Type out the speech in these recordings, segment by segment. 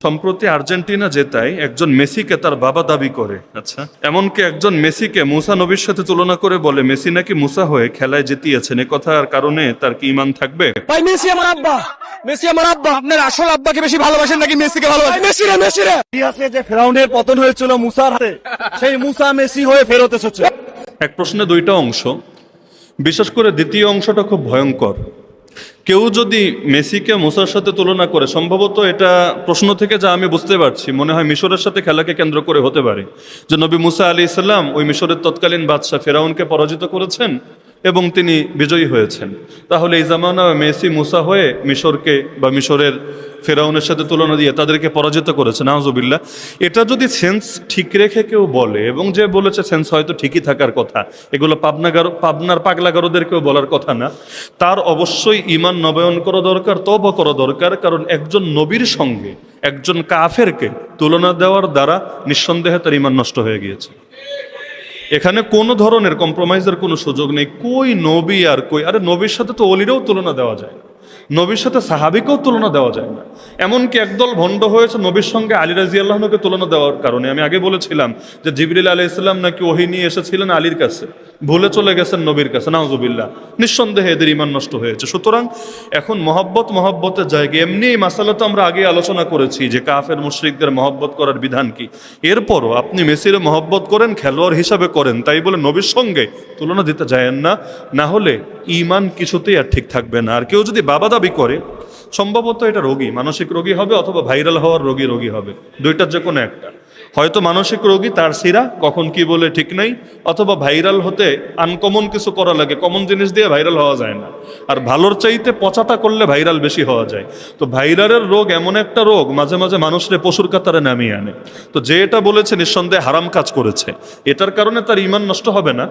সম্প্রতি আর্জেন্টিনা জেতায় একজন মেসিকে তার বাবা দাবি করে। আচ্ছা, এমনকি একজন মেসিকে মুসা নবীর সাথে তুলনা করে বলে মেসি নাকি মুসা হয়ে খেলায় জিতিয়েছেন। এ কথার কারণে তার কি ঈমান থাকবে? ভাই মেসি আমার আব্বা, মেসি আমার আব্বা। আপনার আসল আব্বাকে বেশি ভালোবাসেন নাকি মেসিকে ভালোবাসেন? মেসি রে, মেসি রে। ইতিহাসে যে ফেরাউনের পতন হয়েছিল মুসার হাতে, সেই মুসা মেসি হয়ে ফেরত এসেছে। এক প্রশ্নে দুইটা অংশ, বিশেষ করে দ্বিতীয় অংশটা খুব ভয়ঙ্কর। কেউ যদি মেসিকে মুসার সাথে তুলনা করে, সম্ভবত এটা প্রশ্ন থেকে যা আমি বুঝতে পারছি মনে হয় মিশরের সাথে খেলাকে কেন্দ্র করে হতে পারে, যে নবী মুসা আলী ইসলাম ওই মিশরের তৎকালীন বাদশাহ ফেরাউনকে পরাজিত করেছেন এবং তিনি বিজয়ী হয়েছেন। তাহলে এই জামানা মেসি মুসা হয়ে মিশরকে বা মিশরের ফেরাউনের সাথে তুলনা দিয়ে তাদেরকে পরাজিত করেছে, নাউজুবিল্লাহ। এটা যদি সেন্স ঠিক রেখে কেউ বলে, এবং যে বলেছে সেন্স হয়তো ঠিকই থাকার কথা, এগুলো পাবনার পাগলাগারোদেরকেও বলার কথা না, তার অবশ্যই ঈমান নবায়ন করা দরকার, তওবা করা দরকার। কারণ একজন নবীর সঙ্গে একজন কাফেরকে তুলনা দেওয়ার দ্বারা নিঃসন্দেহে তার ঈমান নষ্ট হয়ে গিয়েছে। এখানে কোনো ধরনের কম্প্রোমাইজের কোনো সুযোগ নেই। কই নবী আর কই, আরে নবীর সাথে তো অলিরাও তুলনা দেওয়া যায় না, নবীর সাথে সাহাবিকেও তুলনা দেওয়া যায় না। এমনকি একদল ভণ্ড হয়েছে নবীর সঙ্গে আলী রাদিয়াল্লাহু তুলনা দেওয়ার কারণে। আমি আগে বলেছিলাম যে জিবরিল আলাইহিস সালাম নাকি ওহী নিয়ে এসেছিলেন আলীর কাছে, ভুলে চলে গেছেন নবীর কাছে, নাউজুবিল্লাহ। নিঃসন্দেহে এদের ঈমান নষ্ট হয়েছে। সুতরাং এখন মহব্বতের জায়গায় এমনি এই মাসালা তো আমরা আগে আলোচনা করেছি যে কাফের মুশরিকদের মহব্বত করার বিধান কি। এরপরও আপনি মেসির মহব্বত করেন, খেলোয়াড় হিসাবে করেন, তাই বলে নবীর সঙ্গে তুলনা দিতে যায়েন না, না হলে ঈমান কিছুতেই আর ঠিক থাকবে না। আর কেউ যদি বাবা দাবি করে, সম্ভবত এটা রোগী, মানসিক রোগী হবে, অথবা ভাইরাল হওয়ার রোগী হবে, দুইটার যে কোনো একটা। হয়তো মানসিক রোগী, তার সিরা কখন কি বলে ঠিক নাই, অথবা ভাইরাল হতে আনকমন কিছু করা লাগে, কমন জিনিস দিয়ে ভাইরাল হওয়া যায় না। আর ভালোর চাইতে পচাটা করলে ভাইরাল বেশি হওয়া যায়। তো ভাইরালের রোগ এমন একটা রোগ মাঝে মাঝে মানুষরে পশুর কাতারে নামিয়ে আনে। তো যে এটা বলেছে নিঃসন্দেহে হারাম কাজ করেছে, এটার কারণে তার ঈমান নষ্ট হবে না।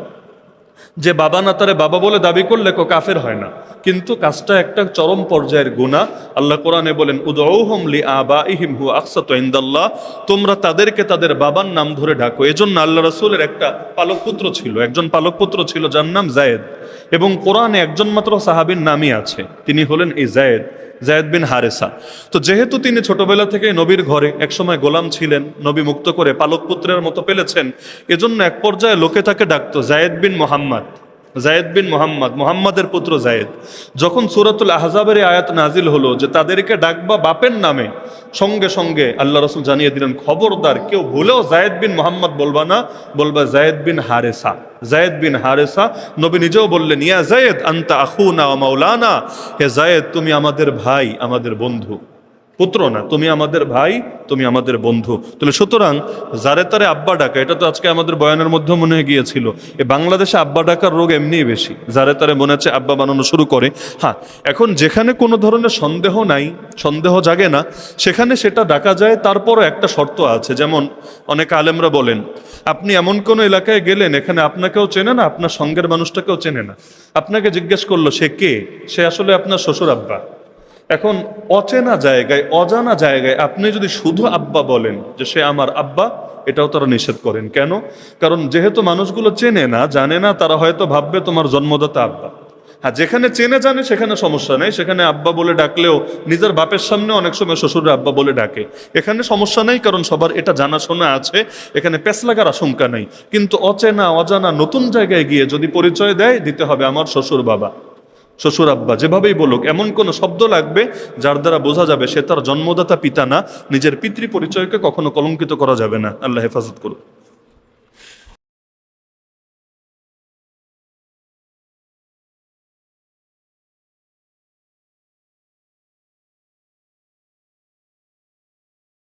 যে বাবা না তারে বাবা বলে দাবি করলে কাফের হয় না, কিন্তু কাজটা একটা চরম পর্যায়ের গুনাহ। আল্লাহ কোরআনে বলেন উদউহুম লিআবাইহিম হুয়া আকসাতু ইনদাল্লাহ, তোমরা তাদেরকে তাদের বাবার নাম ধরে ডাকো। এজন্য আল্লাহ রাসূলের একটা পালক পুত্র ছিল, একজন পালক পুত্র ছিল যার নাম যায়েদ, এবং কোরআনে একজন মাত্র সাহাবীর নামই আছে, তিনি হলেন এই যায়েদ বিন হারেসা। তো যেহেতু তিনি ছোটবেলা থেকে নবীর ঘরে একসময় গোলাম ছিলেন, নবী মুক্ত করে পালক পুত্রের মতো পেলেছেন, এজন্য এক পর্যায়ে লোকে তাকে ডাকতো যায়েদ বিন মোহাম্মদ, মোহাম্মদের পুত্র যায়েদ। যখন সূরাতুল আহজাবের আয়াত নাজিল হলো যে তাদেরকে ডাকবা বাপের নামে, সঙ্গে সঙ্গে আল্লাহ রাসূল জানিয়ে দিলেন খবরদার কেউ ভুলেও যায়েদ বিন মোহাম্মদ বলবা না, বলবা যায়েদ বিন হারেসা। নবী নিজেও বললেন ইয়া যায়েদ আনতা আখুনা ওয়া মাওলানা, হে যায়েদ তুমি আমাদের ভাই, আমাদের বন্ধু, পুত্র না, তুমি আমাদের ভাই, তুমি আমাদের বন্ধু। তাহলে সুতরাং যারে তারে আব্বা ডাকা, এটা তো আজকে আমাদের বয়ানের মধ্যে মনে হয়ে গিয়েছিল, এই বাংলাদেশে আব্বা ডাকার রোগ এমনিই বেশি, যারে তারে মনে হচ্ছে আব্বা বানানো শুরু করে। হ্যাঁ, এখন যেখানে কোনো ধরনের সন্দেহ নাই, সন্দেহ জাগে না, সেখানে সেটা ডাকা যায়। তারপরও একটা শর্ত আছে, যেমন অনেক আলেমরা বলেন আপনি এমন কোনো এলাকায় গেলেন এখানে আপনাকেও চেনে না, আপনার সঙ্গের মানুষটাকেও চেনে না, আপনাকে জিজ্ঞেস করলো সে কে, সে আসলে আপনার শ্বশুর আব্বা। এখন অচেনা জায়গায়, অজানা জায়গায় আপনি যদি শুধু আব্বা বলেন যে সে আমার আব্বা, এটাও তারা নিষেধ করেন। কেন? কারণ যেহেতু মানুষগুলো চেনে না, জানে না, তারা হয়তো ভাববে তোমার জন্মদাতা আব্বা। হ্যাঁ, যেখানে চেনে জানে সেখানে সমস্যা নেই, সেখানে আব্বা বলে ডাকলেও নিজের বাপের সামনে অনেক সময় শ্বশুর আব্বা বলে ডাকে, এখানে সমস্যা নেই, কারণ সবার এটা জানাশোনা আছে, এখানে পেছ লাগার আশঙ্কা নেই। কিন্তু অচেনা অজানা নতুন জায়গায় গিয়ে যদি পরিচয় দেয়, দিতে হবে আমার শ্বশুর বাবা, শ্বশুর আব্বা, যেভাবেই বলুক, এমন কোন শব্দ লাগবে যার দ্বারা বোঝা যাবে সে তার জন্মদাতা পিতা না। নিজের পিতৃ পরিচয়কে কখনো কলঙ্কিত করা যাবে না। আল্লাহ হেফাজত করুন।